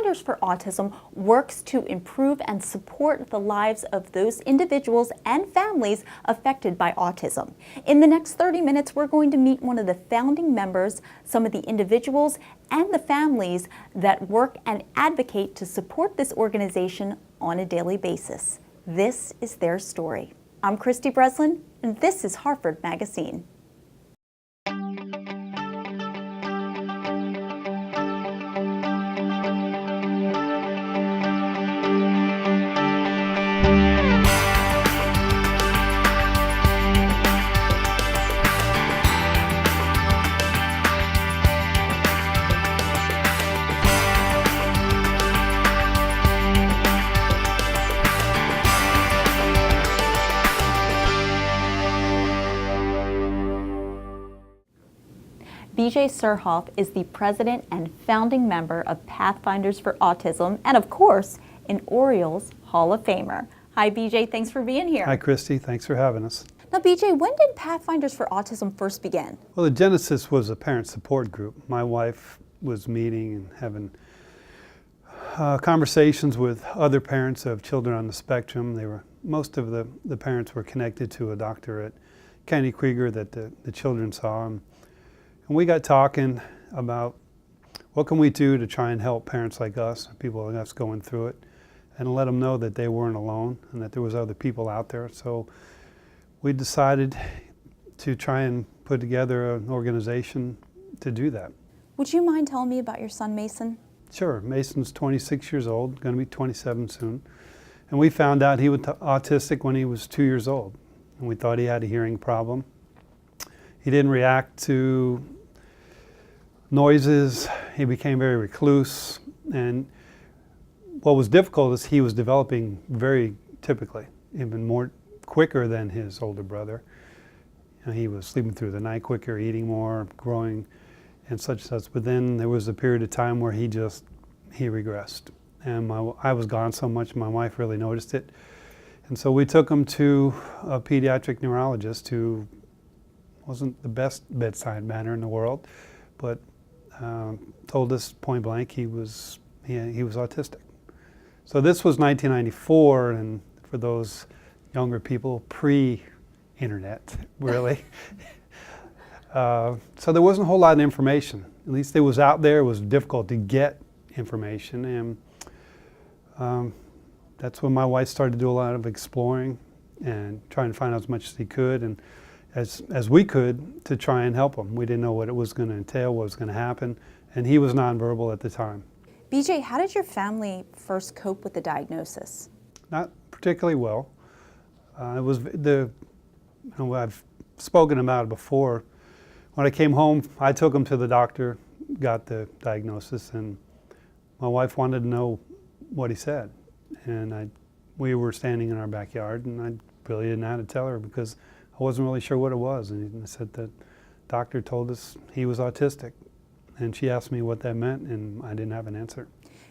Pathfinders for Autism works to improve and support the lives of those individuals and families affected by autism. In the next 30 minutes, we're going to meet one of the founding members, some of the individuals and the families that work and advocate to support this organization on a daily basis. This is their story. I'm Kristy Breslin, and this is Harford MagaScene. BJ Surhoff is the president and founding member of Pathfinders for Autism and, of course, an Orioles Hall of Famer. Hi, BJ. Thanks for being here. Hi, Kristy. Thanks for having us. Now, BJ, when did Pathfinders for Autism first begin? Well, the genesis was a parent support group. My wife was meeting and having conversations with other parents of children on the spectrum. Most of the parents were connected to a doctor at Kenny Krieger that the children saw. And we got talking about what can we do to try and help parents like us, people like us going through it, and let them know that they weren't alone and that there was other people out there. So we decided to try and put together an organization to do that. Would you mind telling me about your son, Mason? Sure. Mason's 26 years old, going to be 27 soon. And we found out he was autistic when he was 2 years old. And we thought he had a hearing problem. He didn't react to noises. He became very recluse. And what was difficult is he was developing very typically, even more quicker than his older brother. He was sleeping through the night quicker, eating more, growing, and such. But then there was a period of time where he regressed. And I was gone so much, my wife really noticed it. And so we took him to a pediatric neurologist who wasn't the best bedside manner in the world, but told us point blank he was autistic. So this was 1994, and for those younger people, pre-internet, really. So there wasn't a whole lot of information. At least it was out there. It was difficult to get information, and that's when my wife started to do a lot of exploring and trying to find out as much as he could, and as we could, to try and help him. We didn't know what it was going to entail, what was going to happen, and he was nonverbal at the time. BJ, how did your family first cope with the diagnosis? Not particularly well. It was I've spoken about it before. When I came home, I took him to the doctor, got the diagnosis, and my wife wanted to know what he said. And we were standing in our backyard, and I really didn't know how to tell her because I wasn't really sure what it was. And I said the doctor told us he was autistic. And she asked me what that meant, and I didn't have an answer.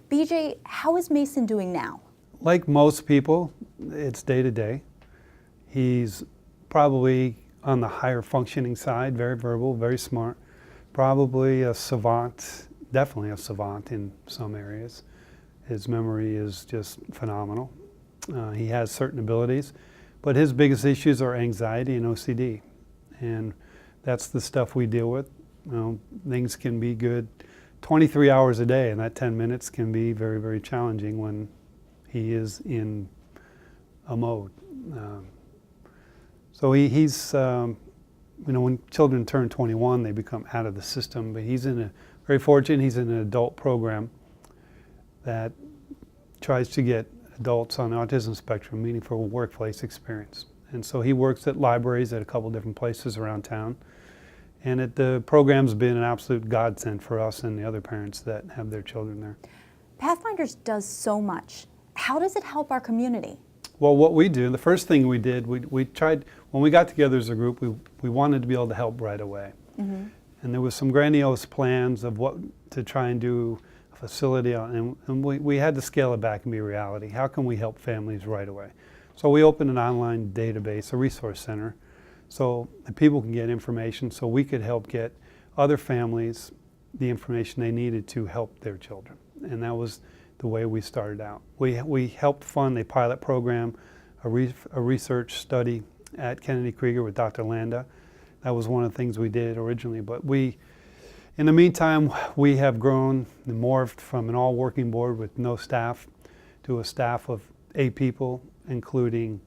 BJ, how is Mason doing now? Like most people, it's day to day. He's probably on the higher functioning side, very verbal, very smart, probably a savant, definitely a savant in some areas. His memory is just phenomenal. He has certain abilities, but his biggest issues are anxiety and OCD. And that's the stuff we deal with. Things can be good 23 hours a day, and that 10 minutes can be very, very challenging when he is in a mode. So he's, when children turn 21, they become out of the system, but he's very fortunate, he's in an adult program that tries to get adults on the autism spectrum meaningful workplace experience. And so he works at libraries at a couple different places around town. And the program's been an absolute godsend for us and the other parents that have their children there. Pathfinders does so much. How does it help our community? Well, what we do, the first thing we did, we tried, when we got together as a group, we wanted to be able to help right away. Mm-hmm. And there was some grandiose plans of what to try and do a facility on, and we had to scale it back and be reality. How can we help families right away? So we opened an online database, a resource center, so that people can get information, so we could help get other families the information they needed to help their children. And that was the way we started out. We helped fund a pilot program, a research study at Kennedy Krieger with Dr. Landa. That was one of the things we did originally, but in the meantime, we have grown and morphed from an all-working board with no staff to a staff of 8 people, including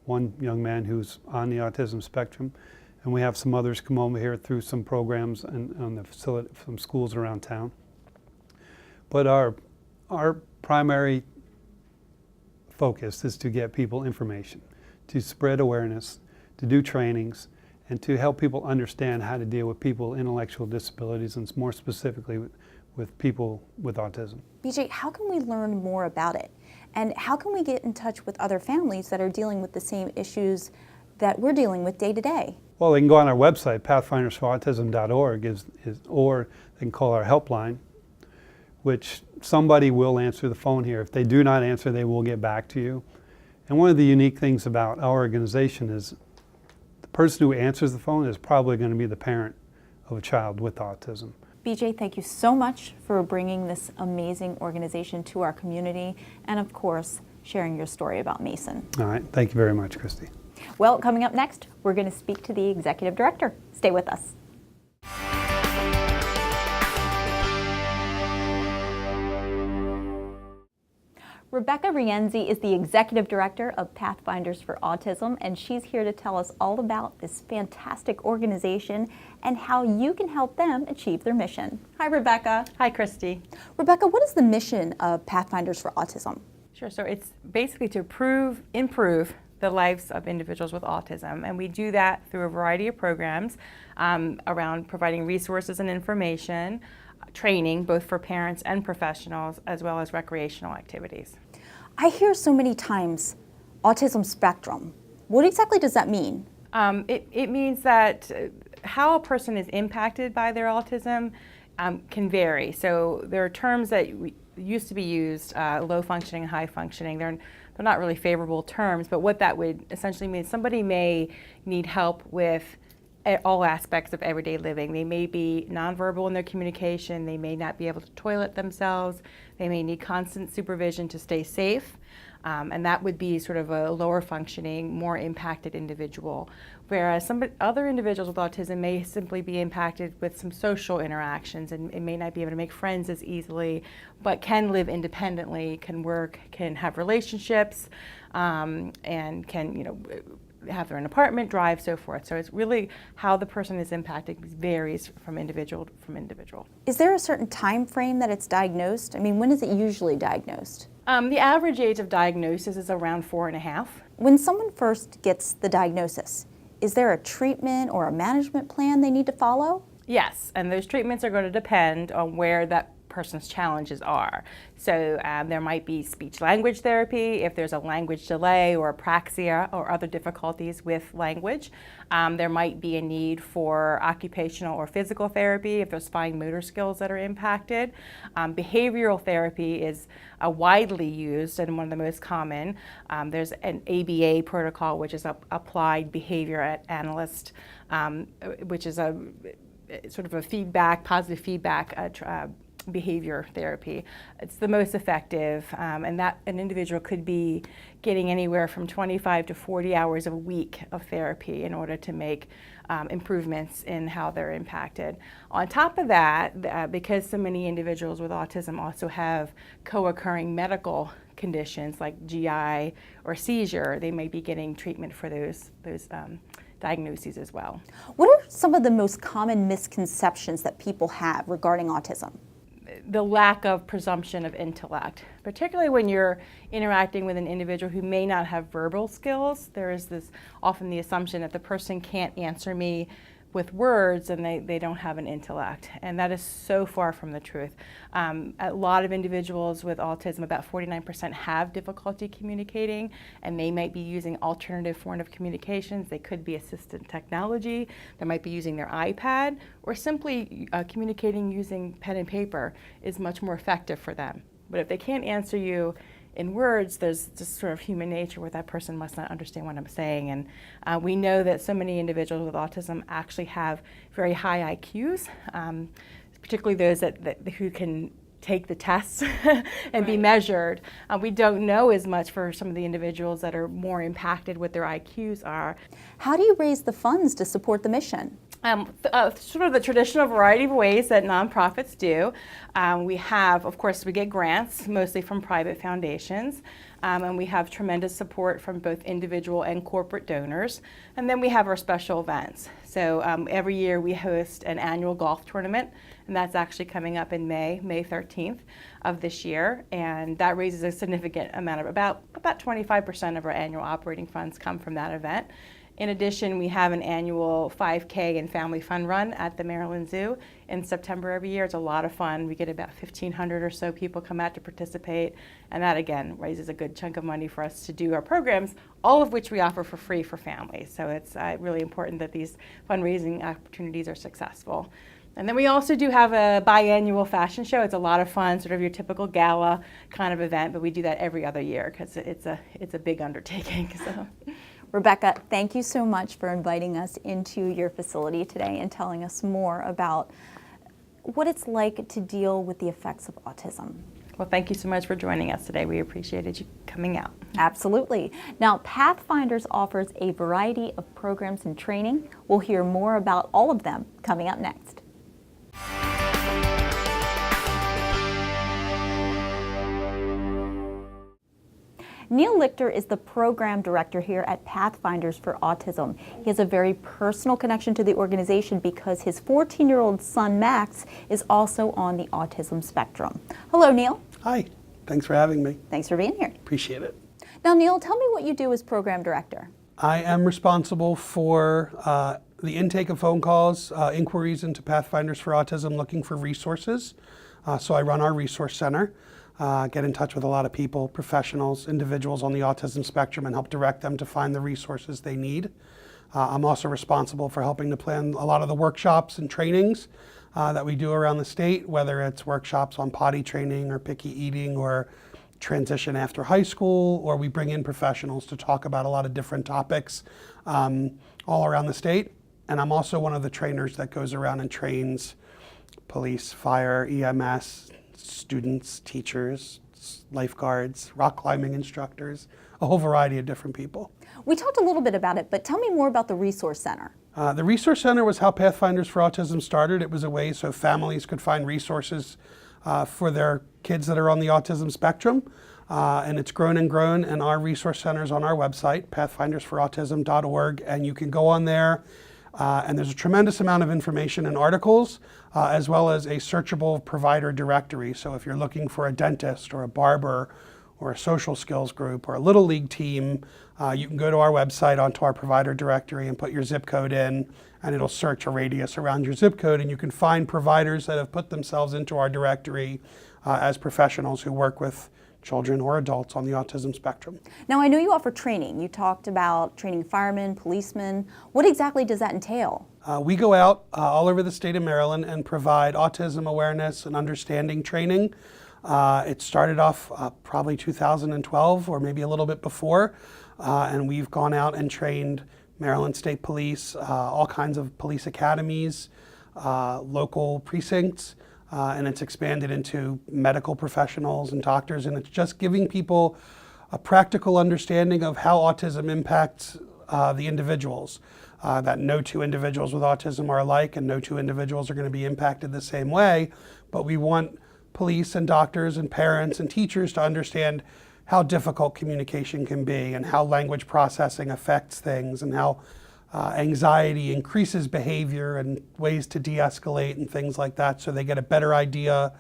one young man who's on the autism spectrum, and we have some others come over here through some programs and on the facility, some schools around town. But our primary focus is to get people information, to spread awareness, to do trainings, and to help people understand how to deal with people with intellectual disabilities, and more specifically with people with autism. BJ, how can we learn more about it? And how can we get in touch with other families that are dealing with the same issues that we're dealing with day to day? Well, they can go on our website, pathfindersforautism.org, or they can call our helpline, which somebody will answer the phone here. If they do not answer, they will get back to you. And one of the unique things about our organization is the person who answers the phone is probably going to be the parent of a child with autism. BJ, thank you so much for bringing this amazing organization to our community, and of course, sharing your story about Mason. All right, thank you very much, Kristy. Well, coming up next, we're going to speak to the executive director. Stay with us. Rebecca Rienzi is the Executive Director of Pathfinders for Autism, and she's here to tell us all about this fantastic organization and how you can help them achieve their mission. Hi, Rebecca. Hi, Kristy. Rebecca, what is the mission of Pathfinders for Autism? Sure, so it's basically to improve the lives of individuals with autism, and we do that through a variety of programs around providing resources and information, training both for parents and professionals, as well as recreational activities. I hear so many times autism spectrum. What exactly does that mean? It means that how a person is impacted by their autism can vary. So there are terms that used to be used, low functioning and high functioning. They're not really favorable terms, but what that would essentially mean, somebody may need help with all aspects of everyday living. They may be nonverbal in their communication, they may not be able to toilet themselves, they may need constant supervision to stay safe, and that would be sort of a lower functioning, more impacted individual. Whereas other individuals with autism may simply be impacted with some social interactions and may not be able to make friends as easily, but can live independently, can work, can have relationships, and can, have their own apartment, drive, so forth. So it's really how the person is impacted varies from individual to individual. Is there a certain time frame that it's diagnosed? I mean, when is it usually diagnosed? The average age of diagnosis is around 4.5. When someone first gets the diagnosis, is there a treatment or a management plan they need to follow? Yes, and those treatments are going to depend on where that person's challenges are. So there might be speech-language therapy if there's a language delay or apraxia or other difficulties with language. There might be a need for occupational or physical therapy if there's fine motor skills that are impacted. Behavioral therapy is widely used and one of the most common. There's an ABA protocol, which is Applied Behavior Analyst, which is a sort of a positive feedback behavior therapy. It's the most effective, and that an individual could be getting anywhere from 25 to 40 hours a week of therapy in order to make improvements in how they're impacted. On top of that, because so many individuals with autism also have co-occurring medical conditions like GI or seizure, they may be getting treatment for those diagnoses as well. What are some of the most common misconceptions that people have regarding autism? The lack of presumption of intellect, particularly when you're interacting with an individual who may not have verbal skills. There is often the assumption that the person can't answer me with words and they don't have an intellect, and that is so far from the truth. A lot of individuals with autism, about 49%, have difficulty communicating, and they might be using alternative form of communications. They could be assistive technology, they might be using their iPad, or simply communicating using pen and paper is much more effective for them. But if they can't answer you in words, there's just sort of human nature where that person must not understand what I'm saying. And we know that so many individuals with autism actually have very high IQs, particularly those who can take the tests and be measured. We don't know as much for some of the individuals that are more impacted what their IQs are. How do you raise the funds to support the mission? Sort of the traditional variety of ways that nonprofits do. We have, of course, we get grants, mostly from private foundations, and we have tremendous support from both individual and corporate donors. And then we have our special events. So every year we host an annual golf tournament, and that's actually coming up in May 13th of this year, and that raises a significant amount of, about 25% of our annual operating funds come from that event. In addition, we have an annual 5K and family fun run at the Maryland Zoo in September every year. It's a lot of fun. We get about 1,500 or so people come out to participate, and that again raises a good chunk of money for us to do our programs, all of which we offer for free for families. So it's really important that these fundraising opportunities are successful. And then we also do have a biannual fashion show. It's a lot of fun, sort of your typical gala kind of event, but we do that every other year because it's a big undertaking. So. Rebecca, thank you so much for inviting us into your facility today and telling us more about what it's like to deal with the effects of autism. Well, thank you so much for joining us today. We appreciated you coming out. Absolutely. Now, Pathfinders offers a variety of programs and training. We'll hear more about all of them coming up next. Neal Lichter is the program director here at Pathfinders for Autism. He has a very personal connection to the organization because his 14-year-old son, Max, is also on the autism spectrum. Hello, Neal. Hi. Thanks for having me. Thanks for being here. Appreciate it. Now, Neal, tell me what you do as program director. I am responsible for the intake of phone calls, inquiries into Pathfinders for Autism looking for resources. So I run our resource center. Get in touch with a lot of people, professionals, individuals on the autism spectrum, and help direct them to find the resources they need. I'm also responsible for helping to plan a lot of the workshops and trainings that we do around the state, whether it's workshops on potty training or picky eating or transition after high school, or we bring in professionals to talk about a lot of different topics all around the state. And I'm also one of the trainers that goes around and trains police, fire, EMS, students, teachers, lifeguards, rock climbing instructors, a whole variety of different people. We talked a little bit about it, but tell me more about the Resource Center. The Resource Center was how Pathfinders for Autism started. It was a way so families could find resources for their kids that are on the autism spectrum. And it's grown and grown, and our Resource Center is on our website, pathfindersforautism.org, and you can go on there. And there's a tremendous amount of information and articles, as well as a searchable provider directory. So if you're looking for a dentist or a barber or a social skills group or a little league team, you can go to our website onto our provider directory and put your zip code in, and it'll search a radius around your zip code, and you can find providers that have put themselves into our directory as professionals who work with children or adults on the autism spectrum. Now, I know you offer training. You talked about training firemen, policemen. What exactly does that entail? We go out all over the state of Maryland and provide autism awareness and understanding training. It started off probably 2012 or maybe a little bit before, and we've gone out and trained Maryland State Police, all kinds of police academies, local precincts, and it's expanded into medical professionals and doctors, and it's just giving people a practical understanding of how autism impacts the individuals. That no two individuals with autism are alike, and no two individuals are going to be impacted the same way, but we want police and doctors and parents and teachers to understand how difficult communication can be and how language processing affects things and how anxiety increases behavior and ways to de-escalate and things like that, so they get a better idea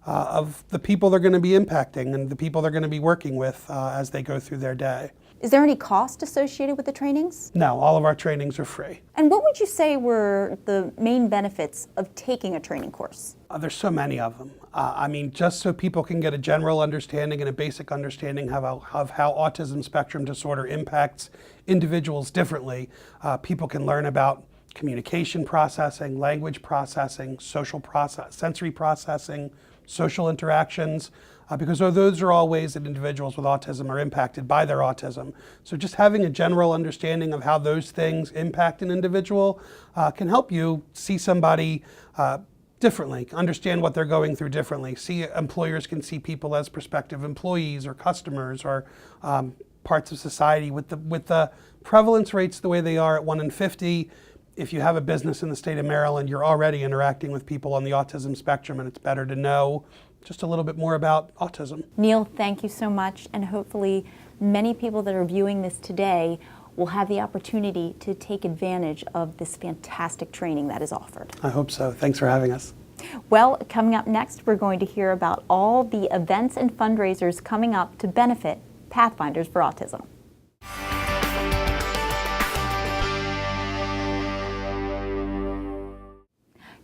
of the people they're going to be impacting and the people they're going to be working with as they go through their day. Is there any cost associated with the trainings? No, all of our trainings are free. And what would you say were the main benefits of taking a training course? There's so many of them. I mean, just so people can get a general understanding and a basic understanding of how autism spectrum disorder impacts individuals differently. People can learn about communication processing, language processing, sensory processing, social interactions, because those are all ways that individuals with autism are impacted by their autism. So just having a general understanding of how those things impact an individual can help you see somebody differently, understand what they're going through differently. Employers can see people as prospective employees or customers or parts of society. With the prevalence rates the way they are at 1 in 50, if you have a business in the state of Maryland, you're already interacting with people on the autism spectrum, and it's better to know just a little bit more about autism. Neal, thank you so much, and hopefully many people that are viewing this today will have the opportunity to take advantage of this fantastic training that is offered. I hope so. Thanks for having us. Well, coming up next, we're going to hear about all the events and fundraisers coming up to benefit Pathfinders for Autism.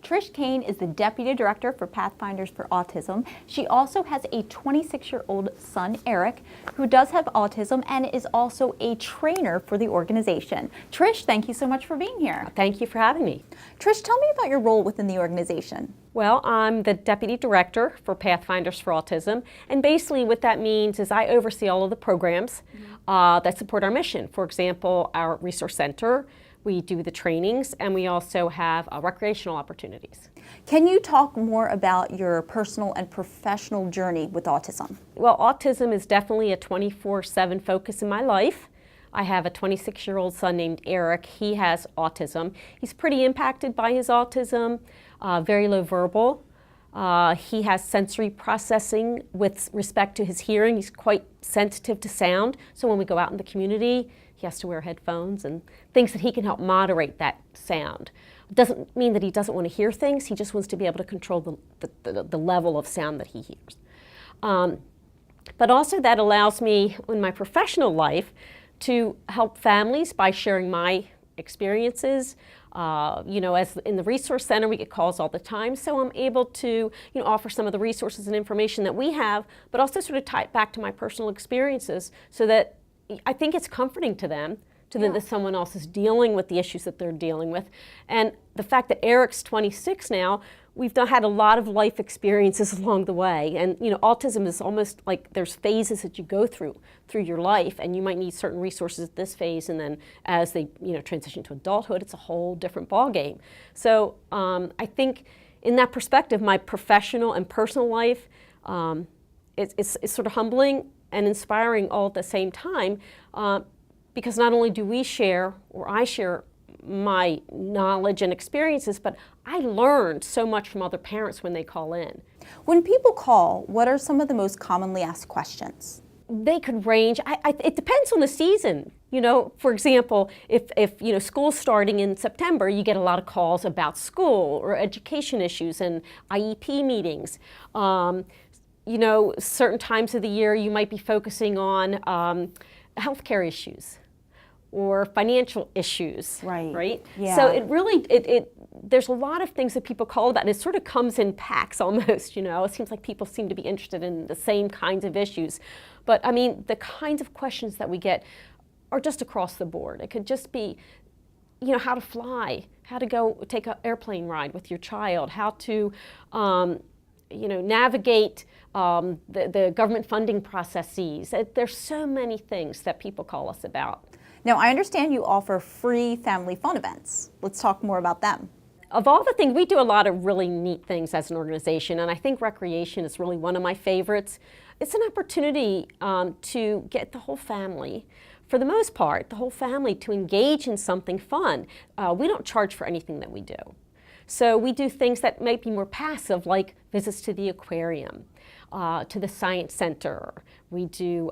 Trish Cain is the Deputy Director for Pathfinders for Autism. She also has a 26-year-old son, Eric, who does have autism and is also a trainer for the organization. Trish, thank you so much for being here. Thank you for having me. Trish, tell me about your role within the organization. Well, I'm the Deputy Director for Pathfinders for Autism, and basically what that means is I oversee all of the programs that support our mission. For example, our resource center, we do the trainings, and we also have recreational opportunities. Can you talk more about your personal and professional journey with autism? Well, autism is definitely a 24/7 focus in my life. I have a 26-year-old son named Eric. He has autism. He's pretty impacted by his autism, very low verbal. He has sensory processing with respect to his hearing. He's quite sensitive to sound, so when we go out in the community, he has to wear headphones and thinks that he can help moderate that sound. It doesn't mean that he doesn't want to hear things, he just wants to be able to control the level of sound that he hears. But also that allows me in my professional life to help families by sharing my experiences. You know, as in the resource center, we get calls all the time, so I'm able to, offer some of the resources and information that we have, but also sort of tie it back to my personal experiences so that I think it's comforting to them, that someone else is dealing with the issues that they're dealing with. And the fact that Eric's 26 now, we've had a lot of life experiences along the way. And autism is almost like there's phases that you go through your life, and you might need certain resources at this phase, and then as they transition to adulthood, it's a whole different ballgame. So I think in that perspective, my professional and personal life, it's sort of humbling and inspiring all at the same time, because not only do we share, or I share my knowledge and experiences, but I learned so much from other parents when they call in. When people call, what are some of the most commonly asked questions? They could range, it depends on the season. For example, if school's starting in September, you get a lot of calls about school or education issues and IEP meetings. Certain times of the year you might be focusing on healthcare issues or financial issues, right? Yeah. So it really, there's a lot of things that people call about, and it sort of comes in packs almost, It seems like people seem to be interested in the same kinds of issues. But I mean, the kinds of questions that we get are just across the board. It could just be, how to fly, how to go take an airplane ride with your child, how to, navigate the government funding processes. There's so many things that people call us about. Now, I understand you offer free family fun events. Let's talk more about them. Of all the things, we do a lot of really neat things as an organization, and I think recreation is really one of my favorites. It's an opportunity to get the whole family, for the most part, the whole family to engage in something fun. We don't charge for anything that we do. So we do things that might be more passive, like visits to the aquarium, to the science center. We do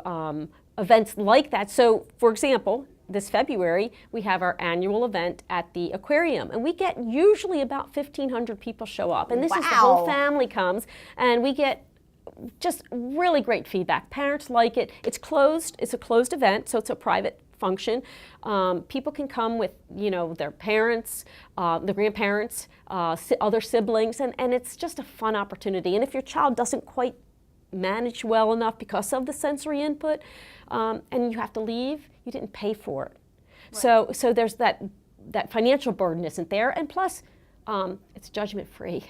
events like that. So, for example, this February, we have our annual event at the aquarium, and we get usually about 1,500 people show up. And this is the whole family comes, and we get just really great feedback. Parents like it. It's closed. It's a closed event, so it's a private function. People can come with, their parents, their grandparents, other siblings, and it's just a fun opportunity. And if your child doesn't quite manage well enough because of the sensory input, and you have to leave, you didn't pay for it. Right. So there's that financial burden isn't there, and plus, it's judgment-free.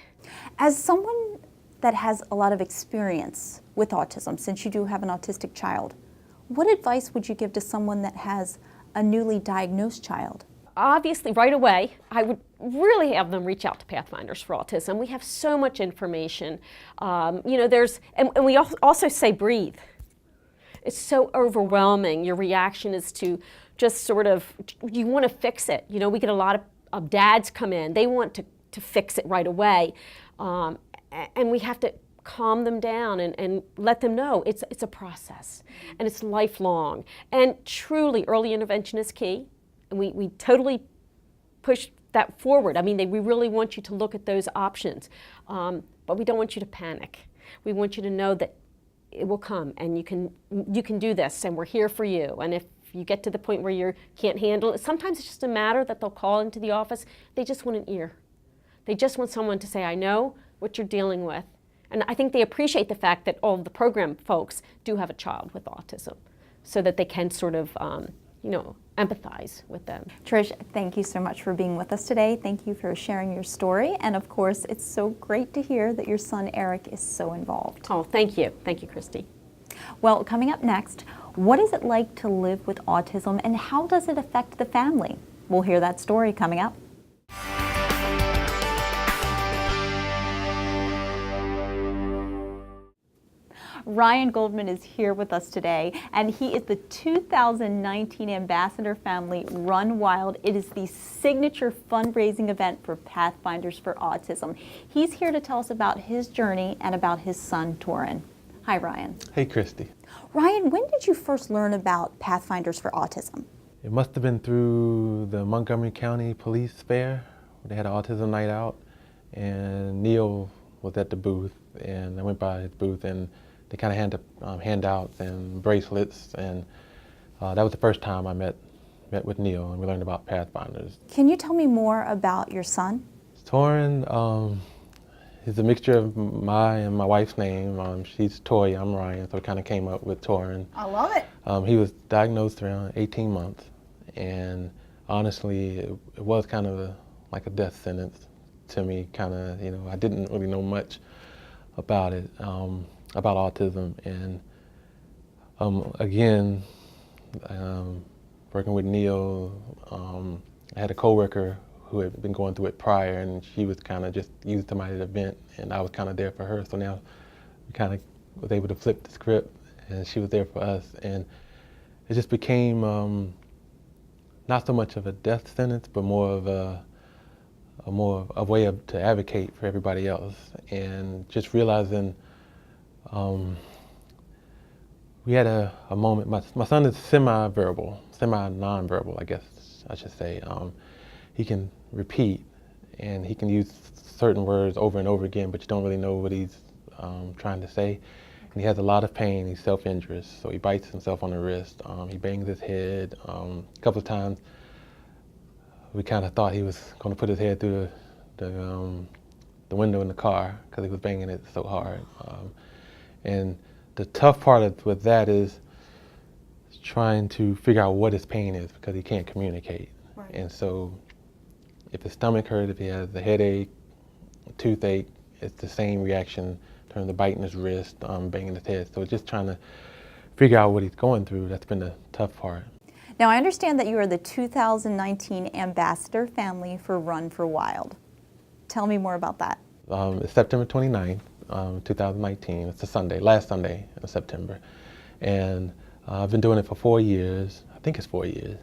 As someone that has a lot of experience with autism, since you do have an autistic child, what advice would you give to someone that has a newly diagnosed child? Obviously, right away, I would really have them reach out to Pathfinders for Autism. We have so much information. You know, and we also say breathe. It's so overwhelming. Your reaction is to just sort of, you want to fix it. You know, we get a lot of dads come in. They want to fix it right away. And we have to calm them down and let them know it's a process and it's lifelong. And truly, early intervention is key. And we totally push that forward. I mean, we really want you to look at those options. But we don't want you to panic. We want you to know that it will come and you can do this and we're here for you. And if you get to the point where you can't handle it, sometimes it's just a matter that they'll call into the office. They just want an ear. They just want someone to say, I know what you're dealing with. And I think they appreciate the fact that all of the program folks do have a child with autism so that they can sort of, you know, empathize with them. Trish, thank you so much for being with us today. Thank you for sharing your story. And of course, it's so great to hear that your son Eric is so involved. Oh, thank you. Thank you, Kristy. Well, coming up next, what is it like to live with autism and how does it affect the family? We'll hear that story coming up. Ryan Goldman is here with us today, and he is the 2019 Ambassador Family Run Wild. It is the signature fundraising event for Pathfinders for Autism. He's here to tell us about his journey and about his son, Torin. Hi, Ryan. Hey, Kristy. Ryan, when did you first learn about Pathfinders for Autism? It must have been through the Montgomery County Police Fair. They had an autism night out, and Neal was at the booth, and I went by his booth, and they kind of handed handouts and bracelets, and that was the first time I met with Neal, and we learned about Pathfinders. Can you tell me more about your son? Torin is a mixture of my and my wife's name. She's Toy, I'm Ryan, so it kind of came up with Torin. I love it. He was diagnosed around 18 months, and honestly, it was kind of like a death sentence to me. Kind of, you know, I didn't really know much about it. About autism, and again, working with Neal, I had a coworker who had been going through it prior, and she was kind of just used somebody to vent, and I was kind of there for her. So now we kind of was able to flip the script, and she was there for us, and it just became not so much of a death sentence, but more of a way to advocate for everybody else, and just realizing. We had a moment, my son is semi-verbal, semi-non-verbal, I guess I should say. He can repeat and he can use certain words over and over again, but you don't really know what he's trying to say. And he has a lot of pain, he's self-injurious, so he bites himself on the wrist, he bangs his head. A couple of times we kind of thought he was going to put his head through the window in the car because he was banging it so hard. And the tough part with that is trying to figure out what his pain is because he can't communicate. Right. And so if his stomach hurts, if he has a headache, a toothache, it's the same reaction in terms of biting his wrist, banging his head. So just trying to figure out what he's going through, that's been the tough part. Now, I understand that you are the 2019 Ambassador Family for Run for Wild. Tell me more about that. It's September 29th. 2019. It's a Sunday, last Sunday in September. And I've been doing it for 4 years. I think it's 4 years.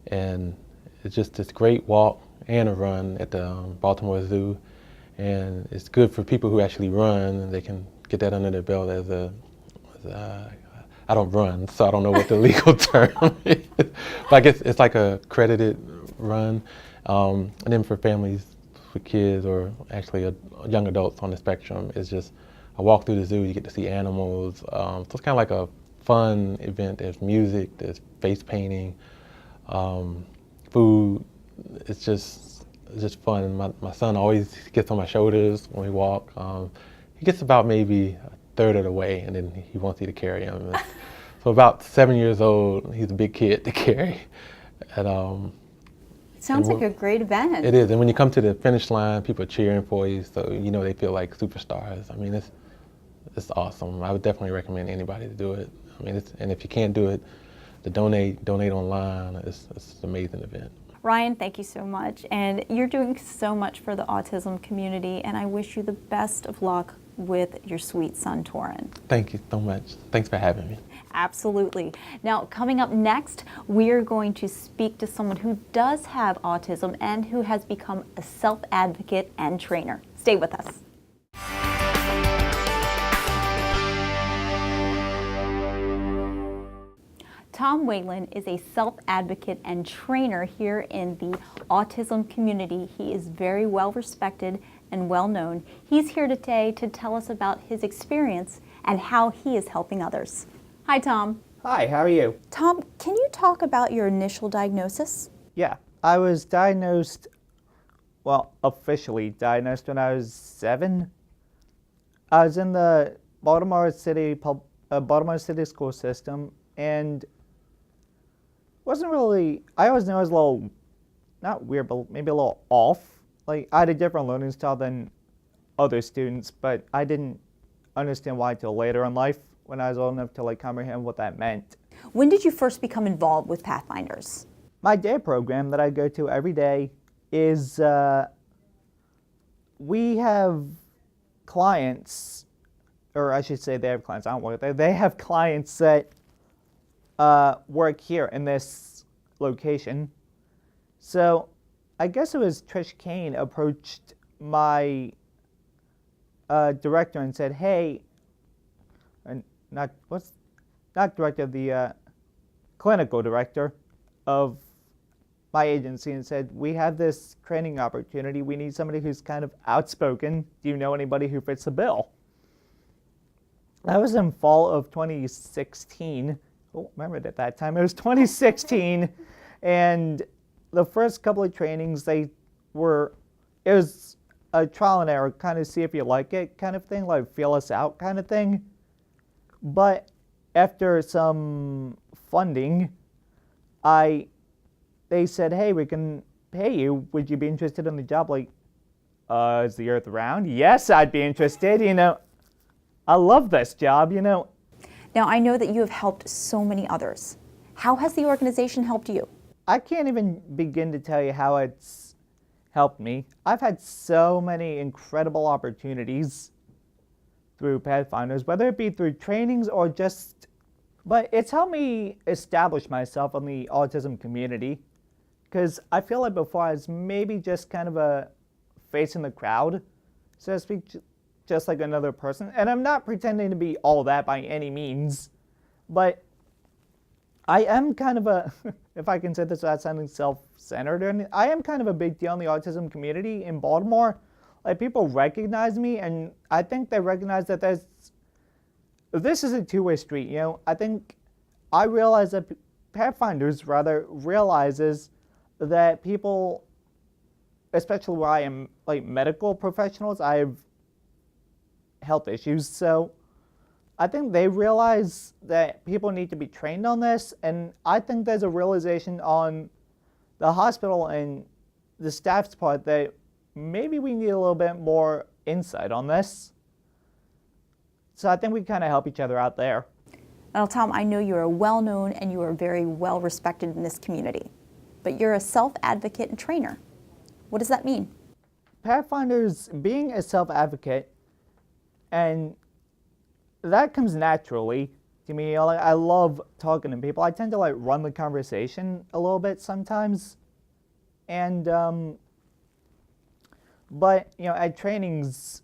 And it's just this great walk and a run at the Baltimore Zoo. And it's good for people who actually run, and they can get that under their belt I don't run, so I don't know what the legal term is. But I guess it's like a credited run. And then for families, for kids, or actually young adults on the spectrum, is just a walk through the zoo. You get to see animals. So it's kind of like a fun event. There's music, there's face painting, food. It's just fun. My son always gets on my shoulders when we walk. He gets about maybe a third of the way, and then he wants you to carry him. So about 7 years old, he's a big kid to carry. And, Sounds like a great event. It is, and when you come to the finish line, people are cheering for you, so you know they feel like superstars. I mean, it's awesome. I would definitely recommend anybody to do it. I mean, and if you can't do it, the donate online. It's an amazing event. Ryan, thank you so much. And you're doing so much for the autism community, and I wish you the best of luck with your sweet son, Torin. Thank you so much. Thanks for having me. Absolutely. Now, coming up next, we are going to speak to someone who does have autism and who has become a self-advocate and trainer. Stay with us. Tom Whelan is a self-advocate and trainer here in the autism community. He is very well respected and well known. He's here today to tell us about his experience and how he is helping others. Hi, Tom. Hi, how are you? Tom, can you talk about your initial diagnosis? Yeah, I was diagnosed, well, officially diagnosed when I was 7. I was in the Baltimore City school system, and wasn't really, I always knew I was a little, not weird, but maybe a little off. Like, I had a different learning style than other students, but I didn't understand why till later in life when I was old enough to like comprehend what that meant. When did you first become involved with Pathfinders? My day program that I go to every day is, we have clients, or I should say they have clients, I don't work there, they have clients that work here in this location. So I guess it was Trish Cain approached my director and said, hey, not director, the clinical director of my agency, and said, we have this training opportunity. We need somebody who's kind of outspoken. Do you know anybody who fits the bill? That was in fall of 2016. Oh, remember at that time, it was 2016. And the first couple of trainings, it was a trial and error, kind of see if you like it kind of thing, like feel us out kind of thing. But after some funding, they said, hey, we can pay you. Would you be interested in the job? Like, is the earth round? Yes, I'd be interested. You know, I love this job, you know. Now, I know that you have helped so many others. How has the organization helped you? I can't even begin to tell you how it's helped me. I've had so many incredible opportunities through Pathfinders, whether it be through trainings or just, but it's helped me establish myself in the autism community, because I feel like before I was maybe just kind of a face in the crowd, so to speak, just like another person. And I'm not pretending to be all that by any means, but I am kind of a, if I can say this without sounding self-centered or anything, I am kind of a big deal in the autism community in Baltimore. Like, people recognize me, and I think they recognize that this is a two-way street, you know. I think I realize that Pathfinders rather realizes that people, especially where I am, like medical professionals, I have health issues, so I think they realize that people need to be trained on this, and I think there's a realization on the hospital and the staff's part that maybe we need a little bit more insight on this. So I think we kind of help each other out there. Now, Tom, I know you are well known and you are very well respected in this community, but you're a self-advocate and trainer. What does that mean? Pathfinders, being a self-advocate, and that comes naturally to me. I love talking to people. I tend to like run the conversation a little bit sometimes, and but you know, at trainings,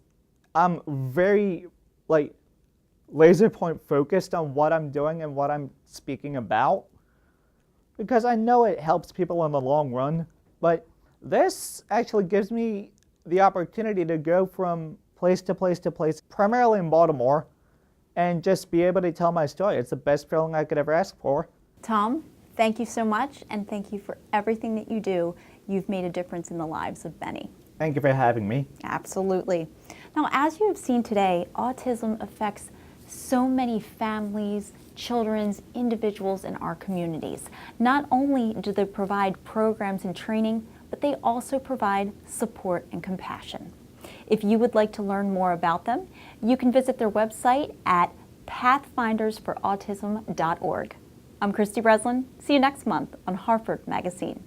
I'm very like laser point focused on what I'm doing and what I'm speaking about, because I know it helps people in the long run. But this actually gives me the opportunity to go from place to place to place, primarily in Baltimore, and just be able to tell my story. It's the best feeling I could ever ask for. Tom, thank you so much, and thank you for everything that you do. You've made a difference in the lives of many. Thank you for having me. Absolutely. Now, as you have seen today, autism affects so many families, children, individuals in our communities. Not only do they provide programs and training, but they also provide support and compassion. If you would like to learn more about them, you can visit their website at pathfindersforautism.org. I'm Kristy Breslin. See you next month on Harford MagaScene.